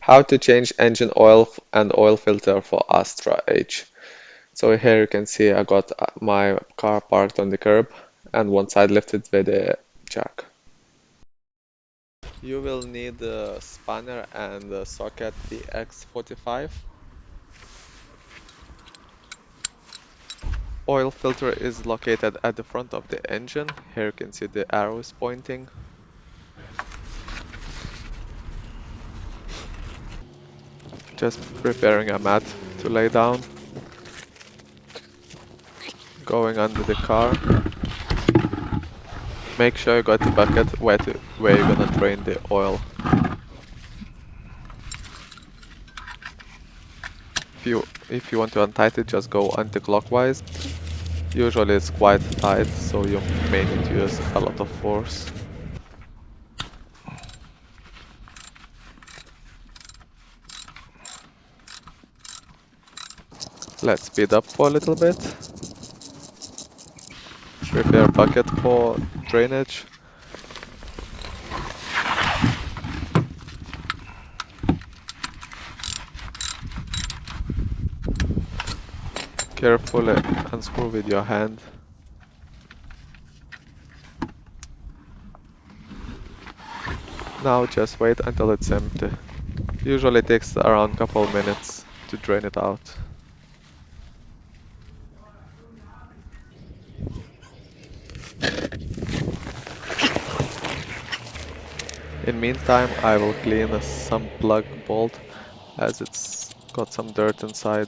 How to change engine oil and oil filter for Astra H. So here you can see I got my car parked on the curb and one side lifted with a jack. You will need a spanner and a socket DX45. Oil filter is located at the front of the engine. Here you can see the arrows pointing. Just preparing a mat to lay down. Going under the car. Make sure you got the bucket where you're gonna drain the oil. If you want to untight it, just go anti-clockwise. Usually it's quite tight, so you may need to use a lot of force. Let's speed up for a little bit. Prepare bucket for drainage. Carefully unscrew with your hand. Now just wait until it's empty. Usually it takes around a couple minutes to drain it out. In meantime, I will clean some plug bolt as it's got some dirt inside.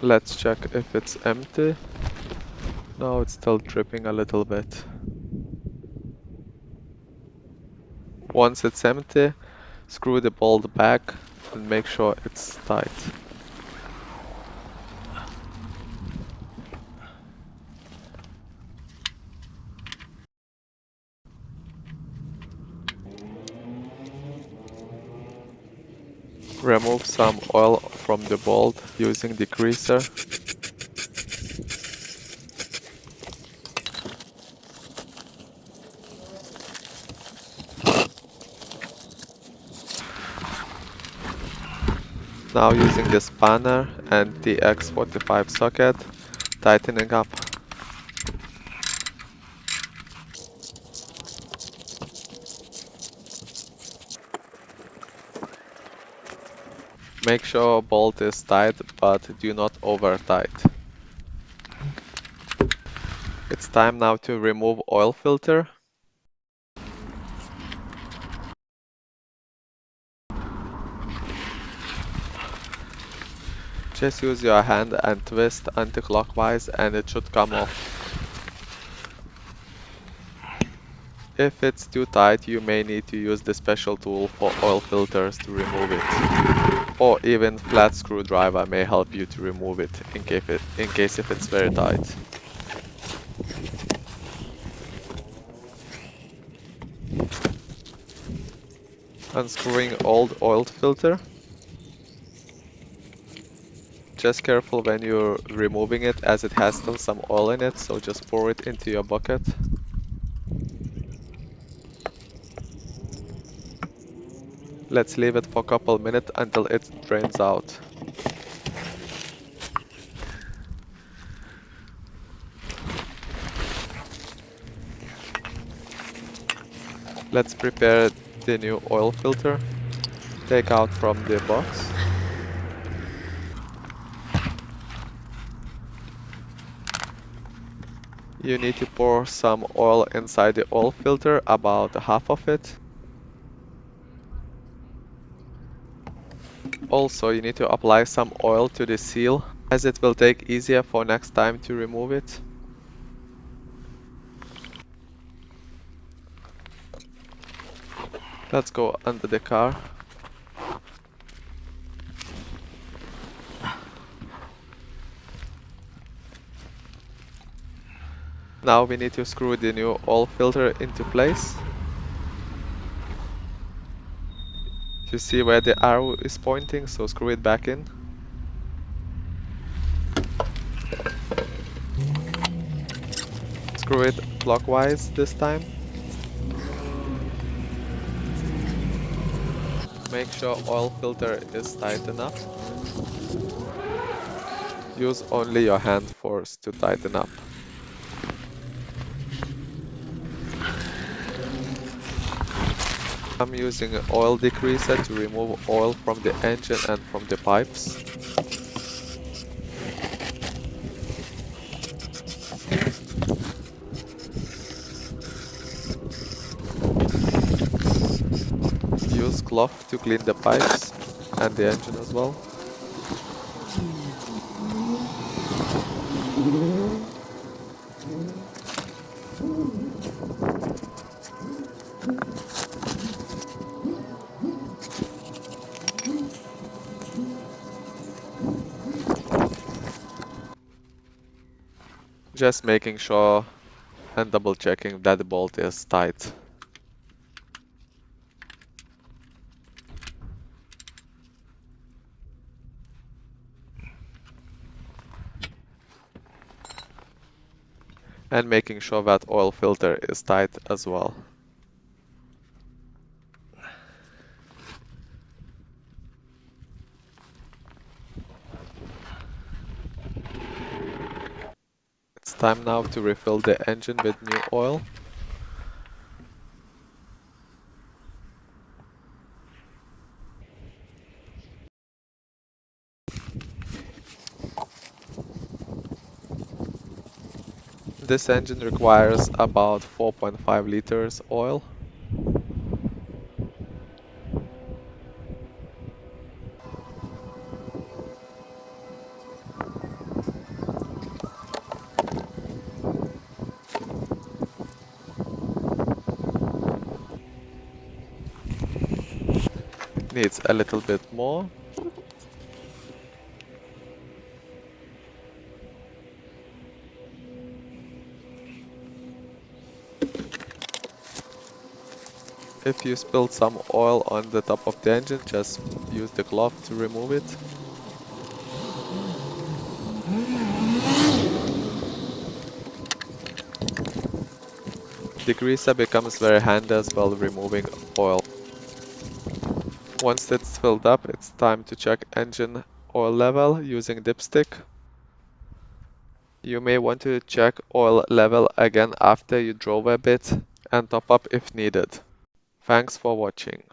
Let's check if it's empty. No, it's still dripping a little bit. Once it's empty, screw the bolt back and make sure it's tight. Remove some oil from the bolt using the greaser. Now using the spanner and the X45 socket, tightening up. Make sure bolt is tight, but do not over tight. It's time now to remove oil filter. Just use your hand and twist anti-clockwise and it should come off. If it's too tight, you may need to use the special tool for oil filters to remove it. Or even flat screwdriver may help you to remove it in case if it's very tight. Unscrewing old oil filter. Just careful when you're removing it as it has still some oil in it, so just pour it into your bucket. Let's leave it for a couple minutes until it drains out. Let's prepare the new oil filter. Take out from the box. You need to pour some oil inside the oil filter, about half of it. Also, you need to apply some oil to the seal, as it will take easier for next time to remove it. Let's go under the car. Now we need to screw the new oil filter into place. You see where the arrow is pointing, so screw it back in. Screw it clockwise this time. Make sure oil filter is tight enough. Use only your hand force to tighten up. I'm using an oil degreaser to remove oil from the engine and from the pipes. Use cloth to clean the pipes and the engine as well. Just making sure and double checking that the bolt is tight. And making sure that oil filter is tight as well. It's time now to refill the engine with new oil. This engine requires about 4.5 liters oil. Needs a little bit more. If you spilled some oil on the top of the engine, just use the cloth to remove it. The greaser becomes very handy as well removing oil. Once it's filled up, it's time to check engine oil level using dipstick. You may want to check oil level again after you drove a bit and top up if needed. Thanks for watching.